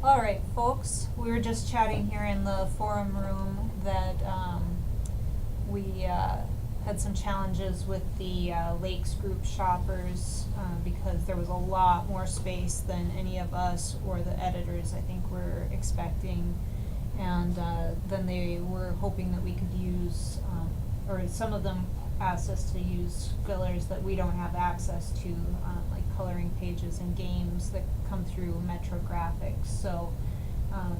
All right, folks, we were just chatting here in the forum room that we had some challenges with the Lakes Group shoppers because there was a lot more space than any of us or the editors, I think, were expecting. And then they were hoping that we could use, or some of them asked us to use fillers that we don't have access to, like coloring pages and games that come through Metro Graphics. So I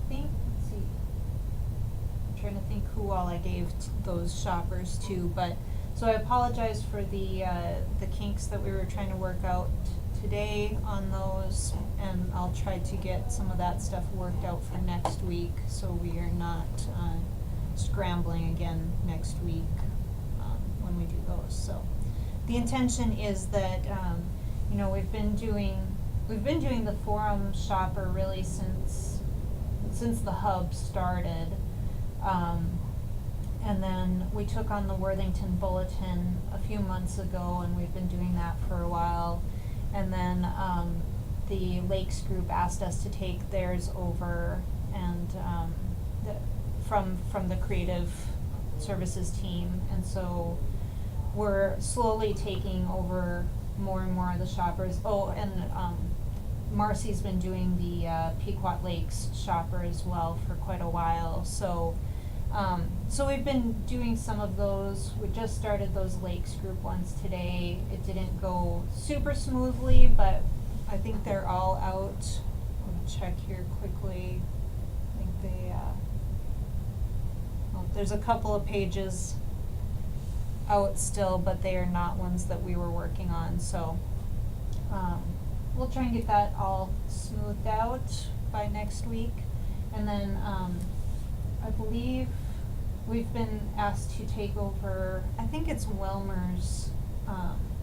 think, let's see, I'm trying to think who all I gave those shoppers to, but so I apologize for the kinks that we were trying to work out today on those, and I'll try to get some of that stuff worked out for next week so we are not scrambling again next week when we do those. So the intention is that you know, we've been doing the forum shopper really since the hub started, and then we took on the Worthington Bulletin a few months ago, and we've been doing that for a while. And then the Lakes Group asked us to take theirs over, and from the creative services team, and so we're slowly taking over more and more of the shoppers. Oh, and Marcy's been doing the Pequot Lakes shopper as well for quite a while. So so we've been doing some of those. We just started those Lakes Group ones today. It didn't go super smoothly, but I think they're all out. I'll check here quickly. I think they, well, there's a couple of pages out still, but they are not ones that we were working on. So we'll try and get that all smoothed out by next week. And then I believe we've been asked to take over, I think it's Welmer's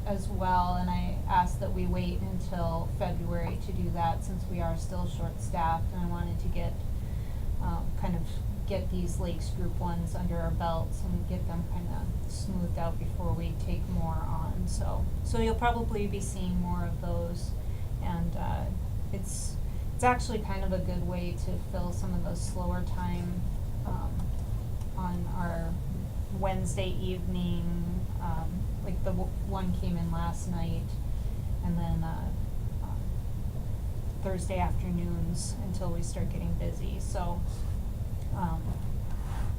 as well, and I asked that we wait until February to do that since we are still short-staffed, and I wanted to get kind of get these Lakes Group ones under our belts and get them kind of smoothed out before we take more on. So you'll probably be seeing more of those, and it's actually kind of a good way to fill some of those slower time on our Wednesday evening, like the one came in last night, and then Thursday afternoons until we start getting busy. So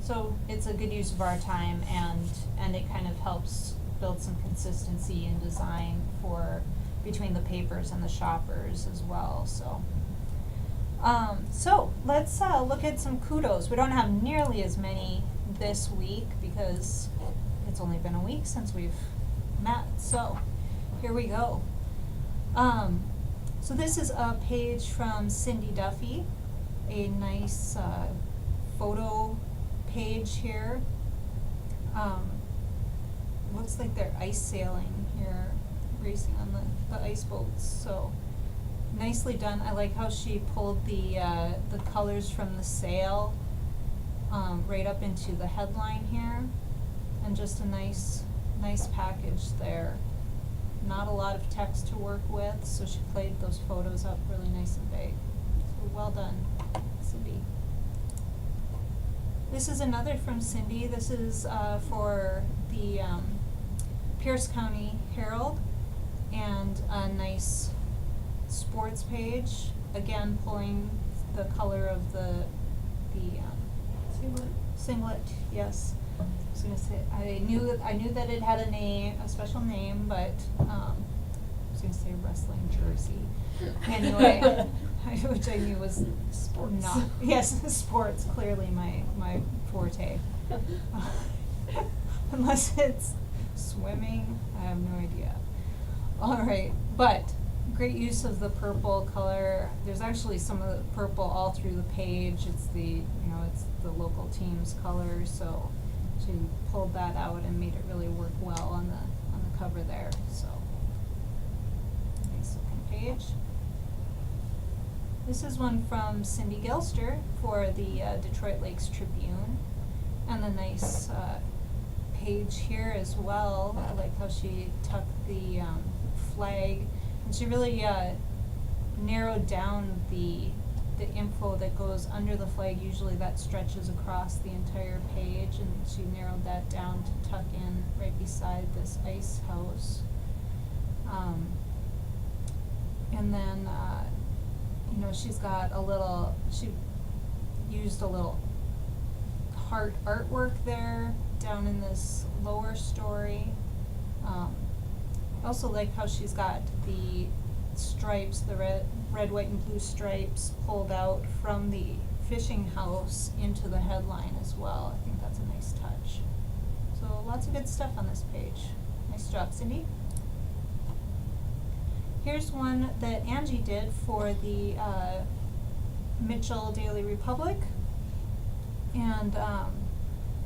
so it's a good use of our time, and it kind of helps build some consistency in design for between the papers and the shoppers as well. So so let's look at some kudos. We don't have nearly as many this week because it's only been a week since we've met. So here we go. So this is a page from Cindy Duffy, a nice photo page here. Looks like they're ice sailing here, racing on the ice boats. So nicely done. I like how she pulled the colors from the sail right up into the headline here, and just a nice package there. Not a lot of text to work with, so she played those photos up really nice and big. So well done, Cindy. This is another from Cindy. This is for the Pierce County Herald, and a nice sports page. Again, pulling the color of the singlet. Yes. I was gonna say I knew that it had a special name, but I was gonna say wrestling jersey. Anyway, which I knew was Sports. not. Yes, sports. Clearly my forte. Unless it's swimming, I have no idea. All right, but great use of the purple color. There's actually some of the purple all through the page. It's it's the local team's color, so she pulled that out and made it really work well on the cover there. So nice looking page. This is one from Cindy Gilster for the Detroit Lakes Tribune, and a nice page here as well. I like how she tucked the flag, and she really narrowed down the the info that goes under the flag, usually that stretches across the entire page, and she narrowed that down to tuck in right beside this ice house. And then, you know, she's got she used a little heart artwork there down in this lower story. I also like how she's got the stripes, the red, white, and blue stripes pulled out from the fishing house into the headline as well. I think that's a nice touch. So lots of good stuff on this page. Nice job, Cindy. Here's one that Angie did for the Mitchell Daily Republic. And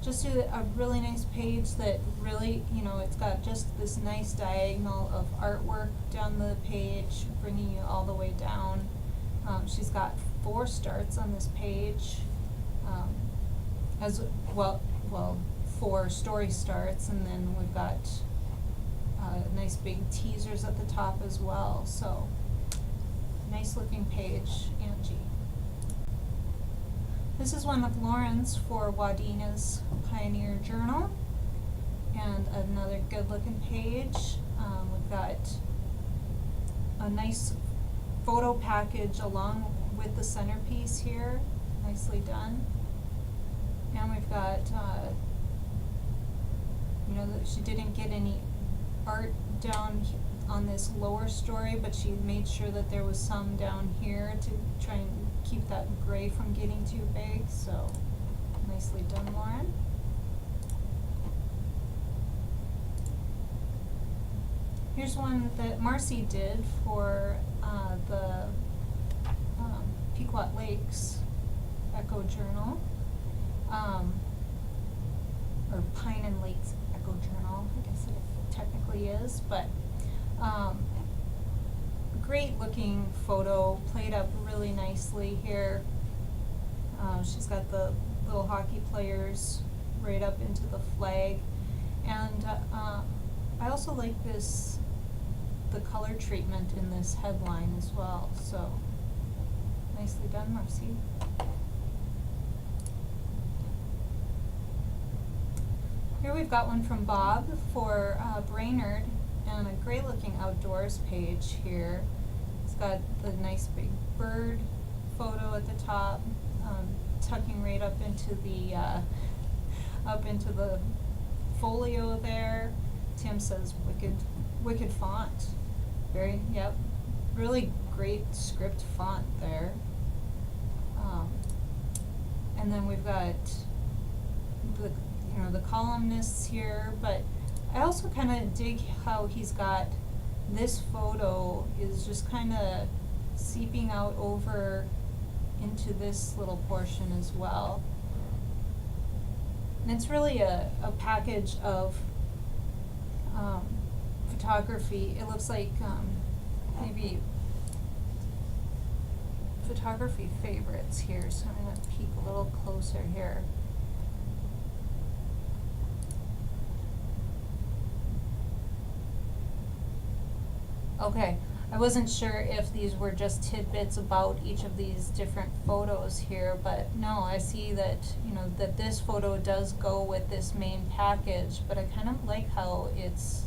just a really nice page that really, you know, it's got just this nice diagonal of artwork down the page, bringing you all the way down. She's got 4 starts on this page, as well, 4 story starts, and then we've got nice big teasers at the top as well. So, nice looking page, Angie. This is one of Lauren's for Wadeena's Pioneer Journal, and another good looking page. We've got a nice photo package along with the centerpiece here, nicely done. And we've got, you know, she didn't get any art down on this lower story, but she made sure that there was some down here to try and keep that gray from getting too big. So nicely done, Lauren. Here's one that Marcy did for the Pequot Lakes Echo Journal, or Pine and Lakes Echo Journal, I guess it technically is, but great looking photo, played up really nicely here. She's got the little hockey players right up into the flag, and I also like the color treatment in this headline as well, so nicely done, Marcy. Here we've got one from Bob for Brainerd, and a great looking outdoors page here. It's got the nice big bird photo at the top, tucking right up into the folio there. Tim says wicked font. Really great script font there. And then we've got the columnists here, but I also kind of dig how he's got this photo is just kind of seeping out over into this little portion as well. And it's really a package of photography. It looks like maybe photography favorites here, so I'm going to peek a little closer here. Okay, I wasn't sure if these were just tidbits about each of these different photos here, but no, I see that, that this photo does go with this main package, but I kind of like how it's,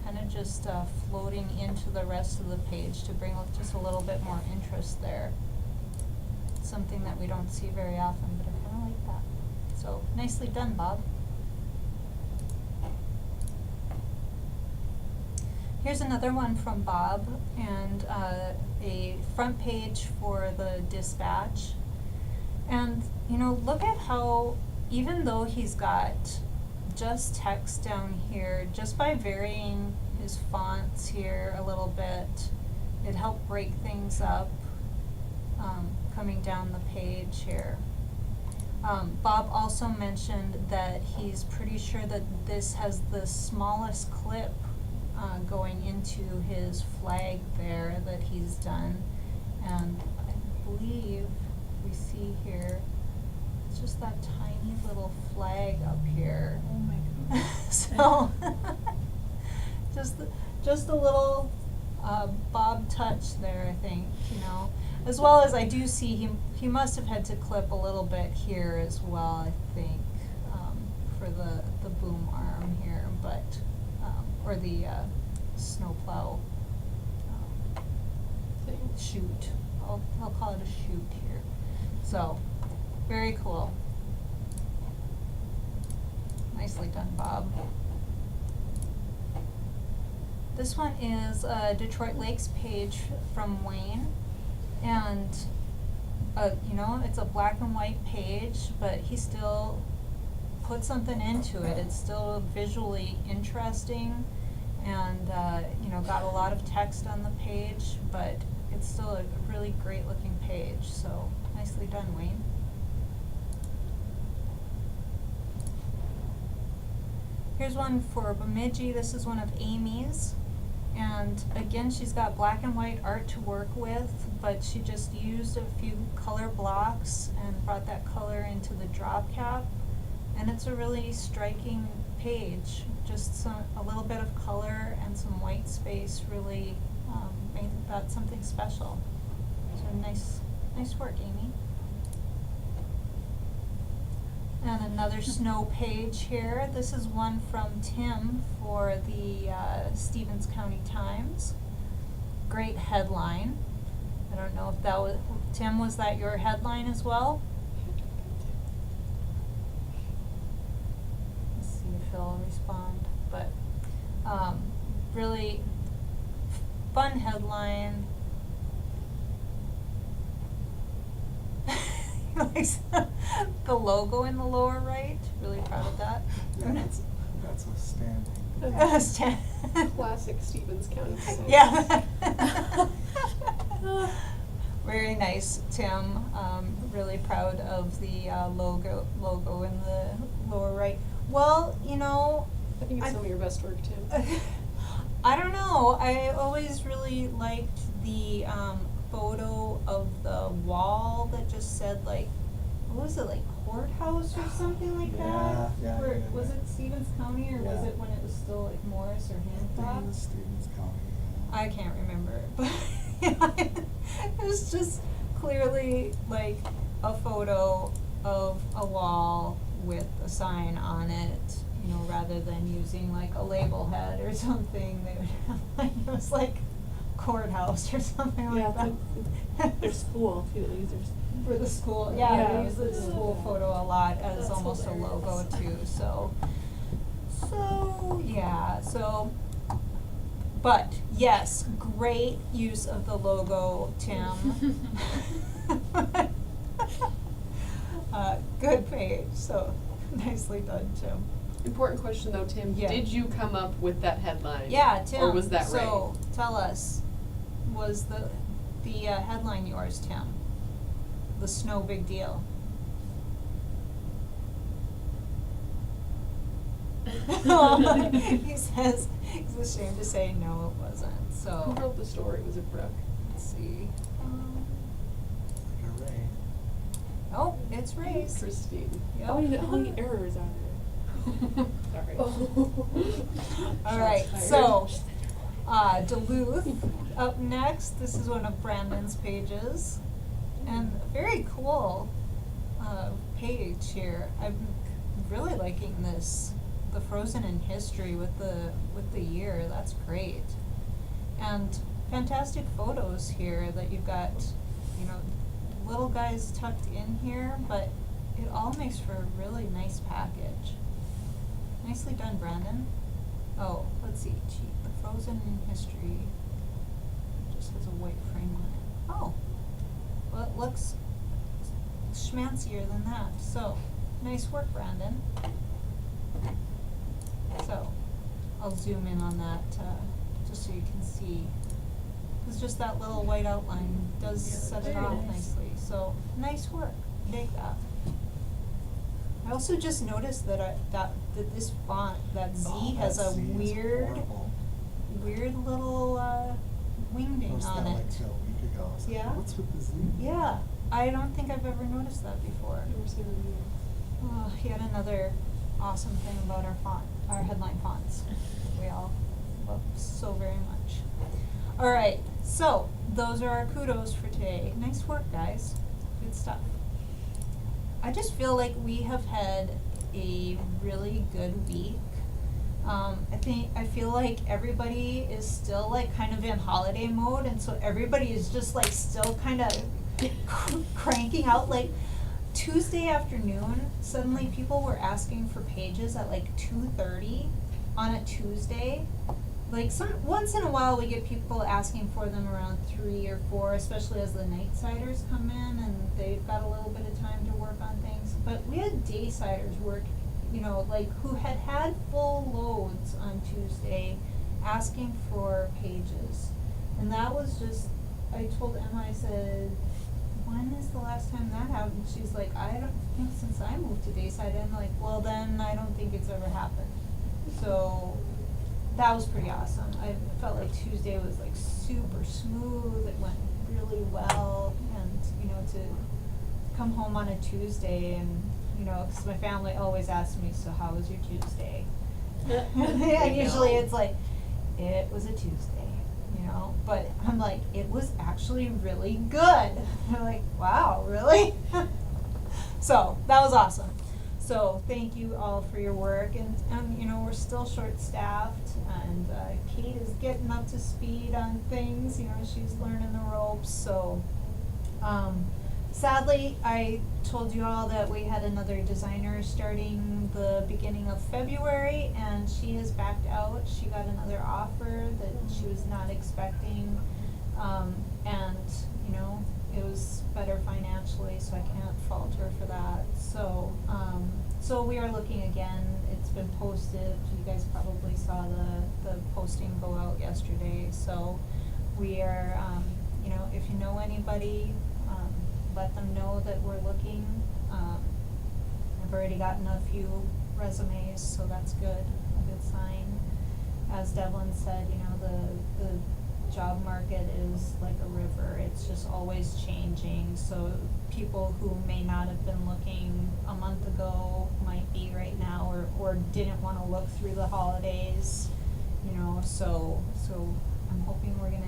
kind of just floating into the rest of the page to bring just a little bit more interest there. It's something that we don't see very often, but I kind of like that. So, nicely done, Bob. Here's another one from Bob, and a front page for the Dispatch. And, look at how, even though he's got just text down here, just by varying his fonts here a little bit, it helped break things up coming down the page here. Bob also mentioned that he's pretty sure that this has the smallest clip going into his flag there that he's done, and I believe we see here it's just that tiny little flag up here. Oh my goodness. So just a little Bob touch there, I think. As well as I do see he must have had to clip a little bit here as well, I think, for the boom arm here, but, or the, snowplow, chute. I'll call it a chute here. So, very cool. Nicely done, Bob. This one is a Detroit Lakes page from Wayne, and you know, it's a black and white page, but he still put something into it. It's still visually interesting, and you know, got a lot of text on the page, but it's still a really great looking page. So nicely done, Wayne. Here's one for Bemidji. This is one of Amy's. And again, she's got black and white art to work with, but she just used a few color blocks and brought that color into the drop cap. And it's a really striking page. Just a little bit of color and some white space really made that something special. So nice work, Amy. And another snow page here. This is one from Tim for the Stevens County Times. Great headline. I don't know if that was, Tim, was that your headline as well? Let's see if he'll respond. But really fun headline. He likes the logo in the lower right. Really proud of that. Yeah, that's outstanding. Classic Stevens County. Yeah. Very nice, Tim. Really proud of the logo in the lower right. Well, you know, I think it's some of your best work, Tim. I don't know. I always really liked the photo of the wall that just said, like, what was it, like courthouse or something like that? Yeah, Where, yeah, was yeah. it Stevens County, or was Yeah. it when it was still like Morris or I think Hancock? it was Stevens County. Yeah. I can't remember, but yeah, it was just clearly like a photo of a wall with a sign on it, you know, rather than using like a label head or something. They would have, like, it was like courthouse or something like that. Their school too, they use their For the school, yeah, Yeah. they use the school photo a lot as That's almost a logo hilarious. too, so, but yes, great use of the logo, Tim. Good page, so nicely done, Tim. Important question though, Tim. Yeah. Did you come up with that headline? Yeah, Tim, Or was that Ray? so tell us, was the headline yours, Tim? The snow big deal. He says he's ashamed to say no, it wasn't. Who So wrote the story? Was it Brooke? let's see. Hooray. Oh, it's Ray's. Christine. Yep. How many errors are there? Sorry. All right, Shots so Duluth up next. This is one of Brandon's pages, and a very cool page here. I'm really liking this. The Frozen in History with the year. That's great, and fantastic photos here that you've got. You know, little guys tucked in here, but it all makes for a really nice package. Nicely done, Brandon. Oh, let's see. Gee, the Frozen in History just has a white frame on it. Oh, well, it looks schmancier than that. So, nice work, Brandon. So, I'll zoom in on that just so you can see. It's just that little white outline does Yeah, set it very off nice. nicely. So, nice work. Dig that. I also just noticed that that this font, that Z, Oh, has that a Z is weird little wingding Noticed on that it. like a week ago. I was like, Yeah? what's with the Z? Yeah, I don't think I've ever noticed that before. Never seen it either. Oh, yet another awesome thing about our headline fonts. We all love so very much. All right, So, those are our kudos for today. Nice work, guys. Good stuff. I just feel like we have had a really good week. I feel like everybody is still like kind of in holiday mode, and so everybody is just like still kind of cranking out. Like Tuesday afternoon, suddenly people were asking for pages at like 2:30 on a Tuesday. Like once in a while we get people asking for them around 3 or 4, especially as the night-siders come in and they've got a little bit of time to work on things. But we had day-siders work, you know, like who had full loads on Tuesday asking for pages. And that was just, I told Emma, I said, when is the last time that happened? She's like, I don't think since I moved to Dayside. I'm like, well then I don't think it's ever happened. So that was pretty awesome. I felt like Tuesday was like super smooth. It went really well, and you know, to come home on a Tuesday and you know, because my family always asks me, so how was your Tuesday? And usually it's like, it was a Tuesday, you know, but I'm like, it was actually really good. They're like, wow, really? So that was awesome. So thank you all for your work, and you know, we're still short-staffed, and Kate is getting up to speed on things, you know, she's learning the ropes, so sadly, I told you all that we had another designer starting the beginning of February, and she has backed out. She got another offer that she was not expecting, and you know, it was better financially, so I can't fault her for that. So, so we are looking again. It's been posted. You guys probably saw the posting go out yesterday. So we are, you know, if you know anybody, let them know that we're looking. I've already gotten a few resumes, so that's good, a good sign. As Devlin said, you know, the job market is like a river. It's just always changing. So people who may not have been looking a month ago might be right now, or didn't want to look through the holidays, you know, so I'm hoping we're gonna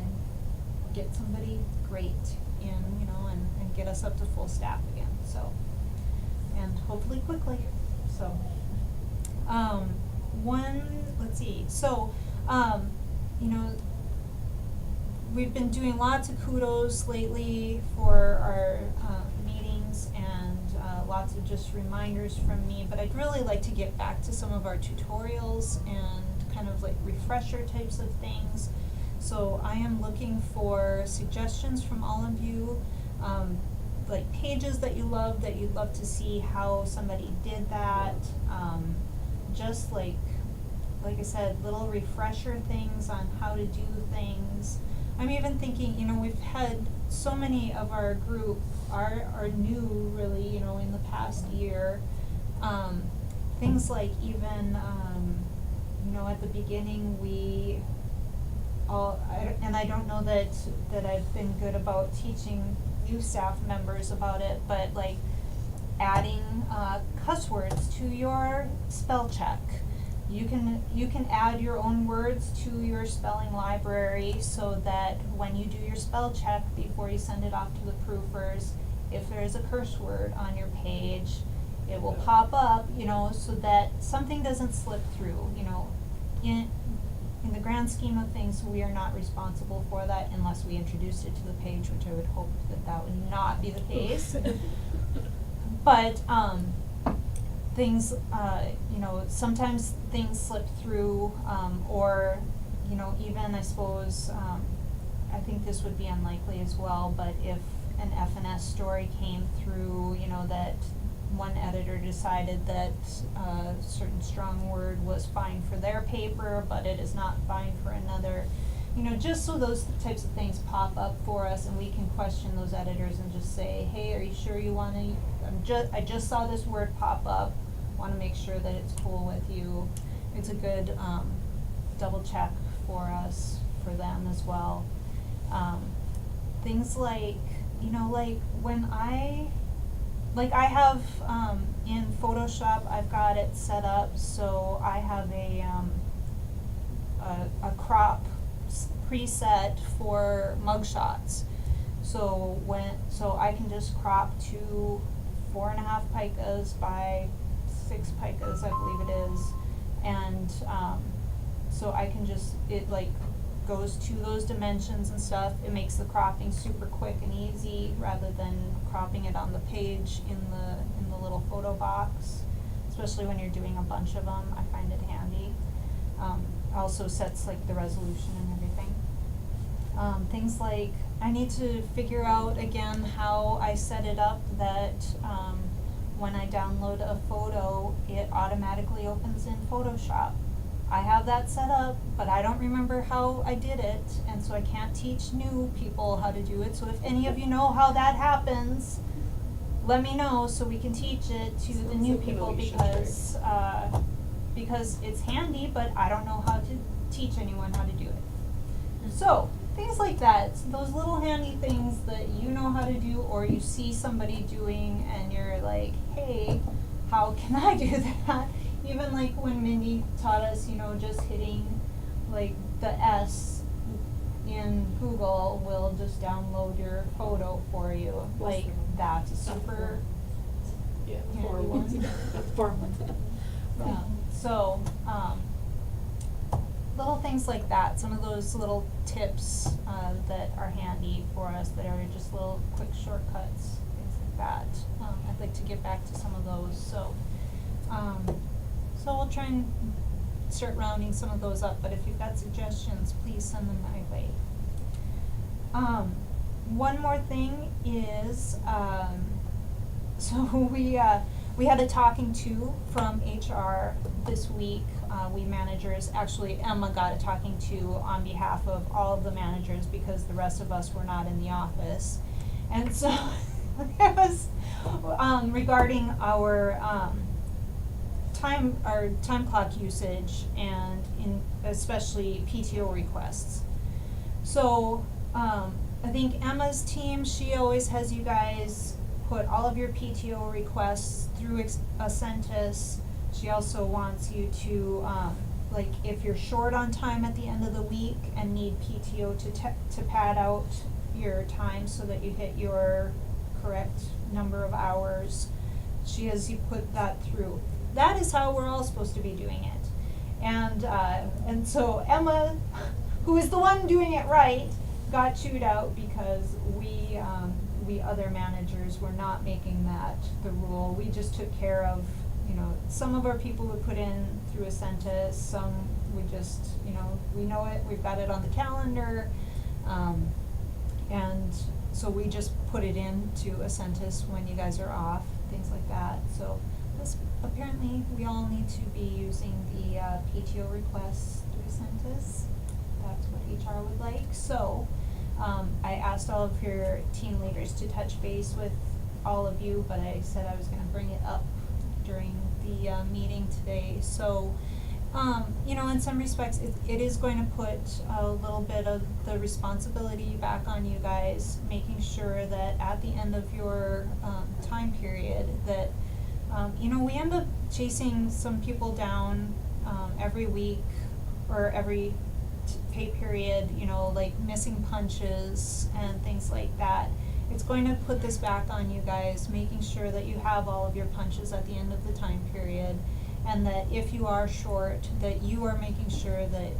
get somebody great in, you know, and get us up to full staff again, so, and hopefully quickly, so. Let's see, so, you know, we've been doing lots of kudos lately for our meetings, and lots of just reminders from me, but I'd really like to get back to some of our tutorials and kind of like refresher types of things. So I am looking for suggestions from all of you, like pages that you love, that you'd love to see how somebody did that, just like I said, little refresher things on how to do things. I'm even thinking, you know, we've had so many of our group are new really, you know, in the past year. Things like even, you know, at the beginning and I don't know that I've been good about teaching new staff members about it, but like adding cuss words to your spell check. You can add your own words to your spelling library, so that when you do your spell check before you send it off to the proofers, if there is a curse word on your page, it will pop up, you know, so that something doesn't slip through, you know. In the grand scheme of things, we are not responsible for that unless we introduce it to the page, which I would hope that would not be the case. But things, you know, sometimes things slip through, or, you know, even I suppose, I think this would be unlikely as well, but if an FNS story came through, you know, that one editor decided that a certain strong word was fine for their paper, but it is not fine for another, you know, just so those types of things pop up for us and we can question those editors and just say, hey, are you sure you want to, I just saw this word pop up, want to make sure that it's cool with you. It's a good double check for us, for them as well. Things like, you know, like when I have, in Photoshop, I've got it set up so I have a crop preset for mugshots. So I can just crop to 4.5 picas by 6 picas, I believe it is, and so I can just, it like goes to those dimensions and stuff. It makes the cropping super quick and easy rather than cropping it on the page in the little photo box, especially when you're doing a bunch of them. I find it handy. Also sets like the resolution and everything. Things like, I need to figure out again how I set it up that when I download a photo, it automatically opens in Photoshop. I have that set up, but I don't remember how I did it, and so I can't teach new people how to do it. So if any of you know how that happens, let me know so we can teach it to the new like an people, Alicia because it's handy, but I don't know how to teach anyone how to do it. So, things like that, those little handy things that you know how to do or you see somebody doing and you're like, hey, how can I do that? Even like when Mindy taught us, just hitting like the S in Google will just download your photo for you. Like that's super. Yeah, Yeah, 4 you months want- ago. 4 months ago. Yeah. So, little things like that, some of those little tips that are handy for us that are just little quick shortcuts, things like that. I'd like to get back to some of those. So we'll try and start rounding some of those up, but if you've got suggestions, please send them my way. One more thing is, so we had a talking to from HR this week. We managers, actually Emma got a talking to on behalf of all of the managers because the rest of us were not in the office. And so it was regarding our time clock usage and especially PTO requests. So I think Emma's team, she always has you guys put all of your PTO requests through Ascentus. She also wants you to, like, if you're short on time at the end of the week and need PTO to pad out your time so that you hit your correct number of hours, she has you put that through. That is how we're all supposed to be doing it. And so Emma, who is the one doing it right, got chewed out because we other managers were not making that the rule. We just took care of, some of our people would put in through Ascentus, some we just, we know it, we've got it on the calendar, and so we just put it into Ascentus when you guys are off, things like that. So this, apparently we all need to be using the PTO requests through Ascentus. That's what HR would like. So I asked all of your team leaders to touch base with all of you, but I said I was going to bring it up during the meeting today. So, in some respects, it is going to put a little bit of the responsibility back on you guys, making sure that at the end of your time period that, we end up chasing some people down every week or every pay period, like missing punches and things like that. It's going to put this back on you guys, making sure that you have all of your punches at the end of the time period, and that if you are short, that you are making sure that,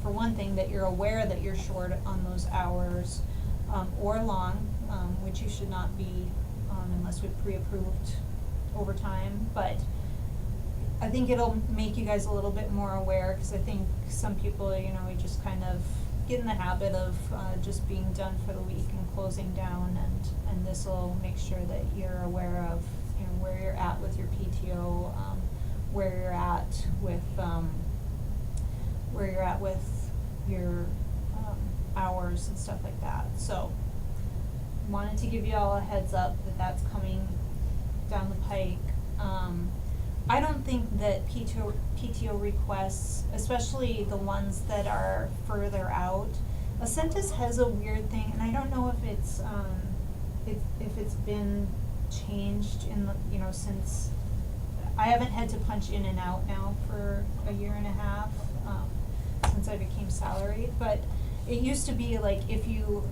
for one thing, that you're aware that you're short on those hours, or long, which you should not be unless we've pre-approved overtime. But I think it'll make you guys a little bit more aware, because I think some people, we just kind of get in the habit of just being done for the week and closing down, and this will make sure that you're aware of where you're at with your PTO, where you're at with your hours and stuff like that. So wanted to give you all a heads up that that's coming down the pike. I don't think that PTO requests, especially the ones that are further out, Ascentus has a weird thing, and I don't know if it's if it's been changed in the since I haven't had to punch in and out now for a year and a half. since I became salaried, but it used to be like if you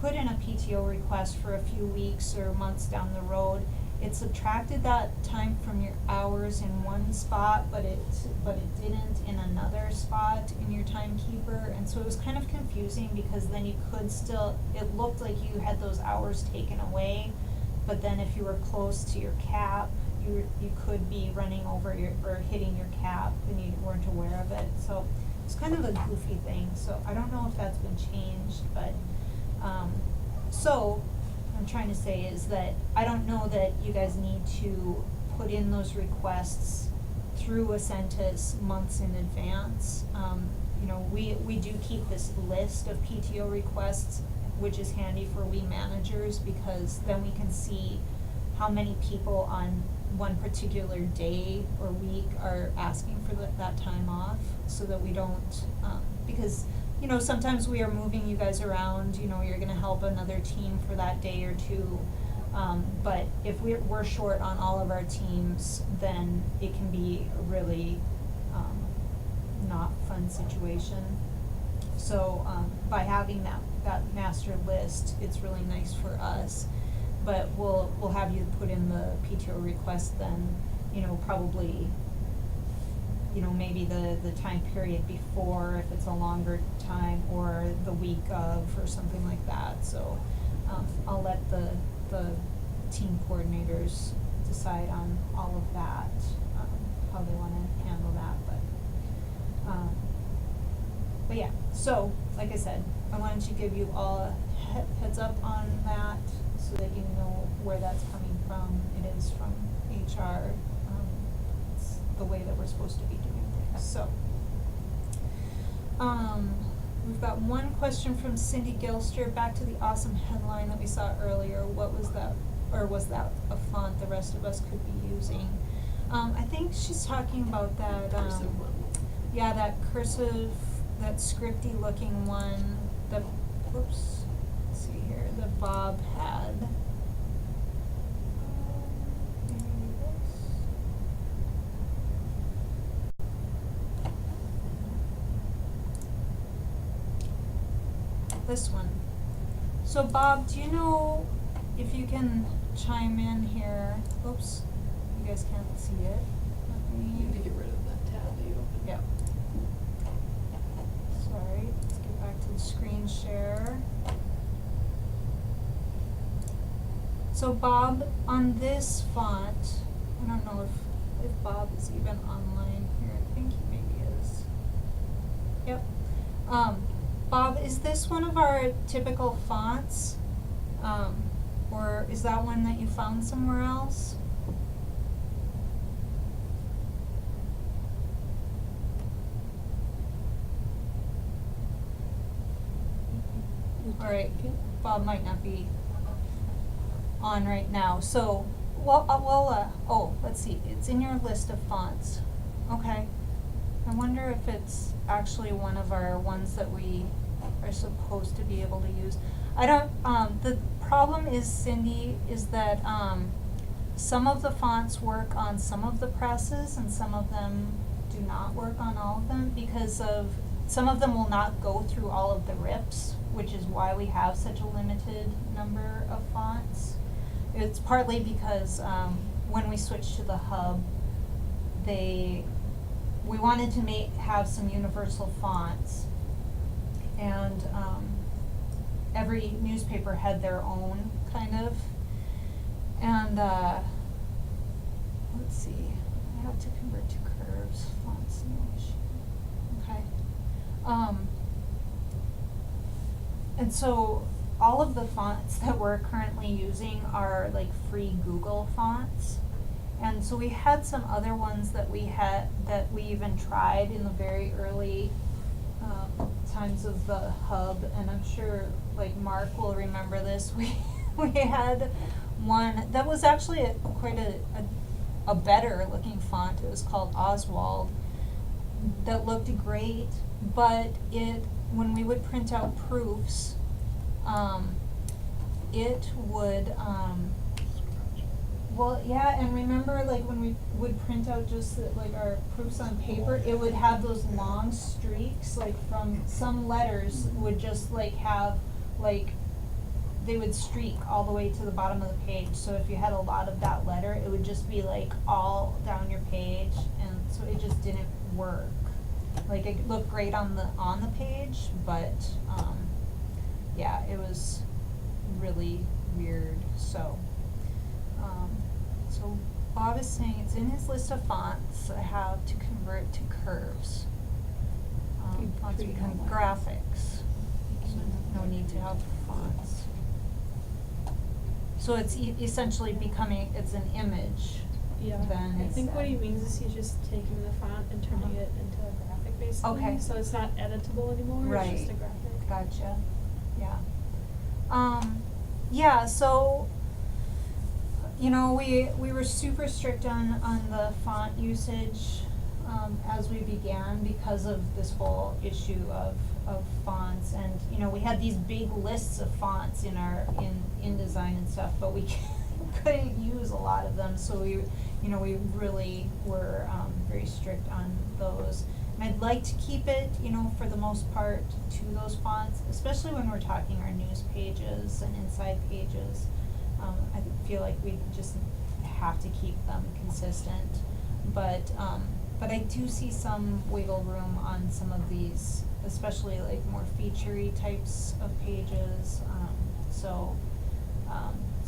put in a PTO request for a few weeks or months down the road, it subtracted that time from your hours in one spot, but it didn't in another spot in your timekeeper, and so it was kind of confusing because then you could still, it looked like you had those hours taken away, but then if you were close to your cap, you could be running over or hitting your cap and you weren't aware of it, so it's kind of a goofy thing, so I don't know if that's been changed, but, so, what I'm trying to say is that I don't know that you guys need to put in those requests through Ascentus months in advance. You know, we do keep this list of PTO requests, which is handy for we managers, because then we can see how many people on one particular day or week are asking for that time off, so that we don't, because, you know, sometimes we are moving you guys around, you know, you're gonna help another team for that day or two, but if we're short on all of our teams, then it can be a really, not fun situation. So, by having that master list, it's really nice for us. But we'll have you put in the PTO request then, you know, probably, you know, maybe the time period before, if it's a longer time, or the week of, or something like that. So, I'll let the team coordinators decide on all of that, how they wanna handle that, but yeah, so, like I said, I wanted to give you all a heads up on that, so that you know where that's coming from. It is from HR, it's the way that we're supposed to be doing things, so. We've got one question from Cindy Gilster, back to the awesome headline that we saw earlier. What was that, or was that a font the rest of us could be using? I think she's talking about that, Cursive one. yeah, that cursive, that scripty looking one, that, whoops, let's see here, that Bob had. Maybe this one. So Bob, do you know if you can chime in here? Oops, you guys can't see it. Let me. You need to get rid of that tab that you opened. Yep. Sorry, let's get back to the screen share. So Bob, on this font, I don't know if Bob is even online here. I think he maybe is. Yep. Bob, is this one of our typical fonts? Or is that one that you found somewhere else? Alright, Bob might not be on right now, so, let's see, it's in your list of fonts. Okay. I wonder if it's actually one of our ones that we are supposed to be able to use. I don't, the problem is, Cindy, is that, some of the fonts work on some of the presses and some of them do not work on all of them, because of, some of them will not go through all of the RIPs, which is why we have such a limited number of fonts. It's partly because, when we switched to the hub, we wanted to have some universal fonts, and every newspaper had their own kind of, and let's see, I have to convert to curves, fonts, no issue, okay. And so all of the fonts that we're currently using are like free Google fonts. And so we had some other ones that we even tried in the very early times of the hub, and I'm sure like Mark will remember this. We had one that was actually quite a better looking font. It was called Oswald, that looked great, but when we would print out proofs, it would Well, yeah, and remember, like, when we would print out just the, like, our proofs on paper, it would have those long streaks, like, from some letters would just, like, have, like, they would streak all the way to the bottom of the page, so if you had a lot of that letter, it would just be, like, all down your page, and so it just didn't work. Like, it looked great on the page, but, yeah, it was really weird, so. So Bob is saying it's in his list of fonts I have to convert to curves. Fonts Pretty become common. graphics, so no need to have fonts. So it's essentially becoming, it's an image, Yeah, then I it's. think what he means is he's just taking the font and turning it into a graphic basically. Okay. So it's not editable anymore, Right. it's just a graphic. Gotcha, yeah. Yeah, so, you know, we were super strict on the font usage, as we began because of this whole issue of fonts, and, you know, we had these big lists of fonts in our, in design and stuff, but we couldn't use a lot of them, so we, you know, we really were, very strict on those. And I'd like to keep it, you know, for the most part to those fonts, especially when we're talking our news pages and inside pages. I feel like we just have to keep them consistent, but I do see some wiggle room on some of these, especially like more feature-y types of pages, so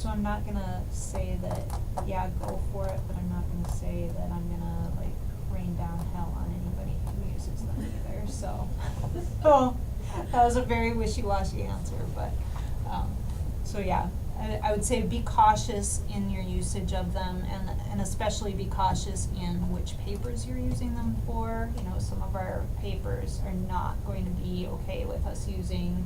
I'm not gonna say that, yeah, go for it, but I'm not gonna say that I'm gonna like rain down hell on anybody who uses them either, so. Oh, that was a very wishy-washy answer, but, so yeah, I would say be cautious in your usage of them, and especially be cautious in which papers you're using them for. You know, some of our papers are not going to be okay with us using,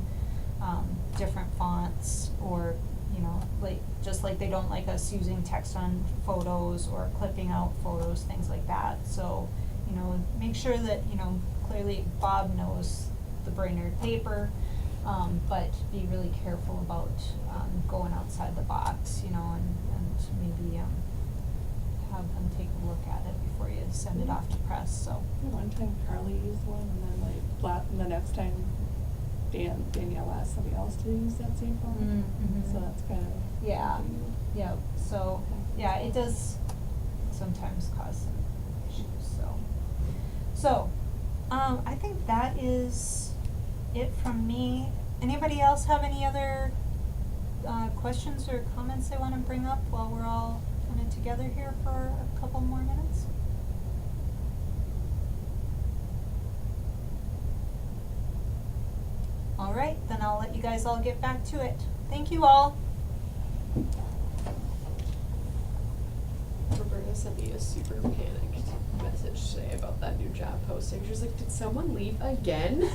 different fonts, or, you know, like, just like they don't like us using text on photos or clipping out photos, things like that. So, you know, make sure that, you know, clearly Bob knows the Brainerd paper, but be really careful about, going outside the box, you know, and maybe, have them take a look at it before you send it off to press, so. One time Carly used one, and then and the next time Danielle asked somebody else to use that same font. Mhm. So that's kind of. Yeah, yeah, so, yeah, it does sometimes cause some issues, so. So, I think that is it from me. Anybody else have any other, questions or comments they wanna bring up while we're all kinda together here for a couple more minutes? All right, then I'll let you guys all get back to it. Thank you all. Roberta sent me a super panicked message today about that new job posting. She was like, "Did someone leave again?"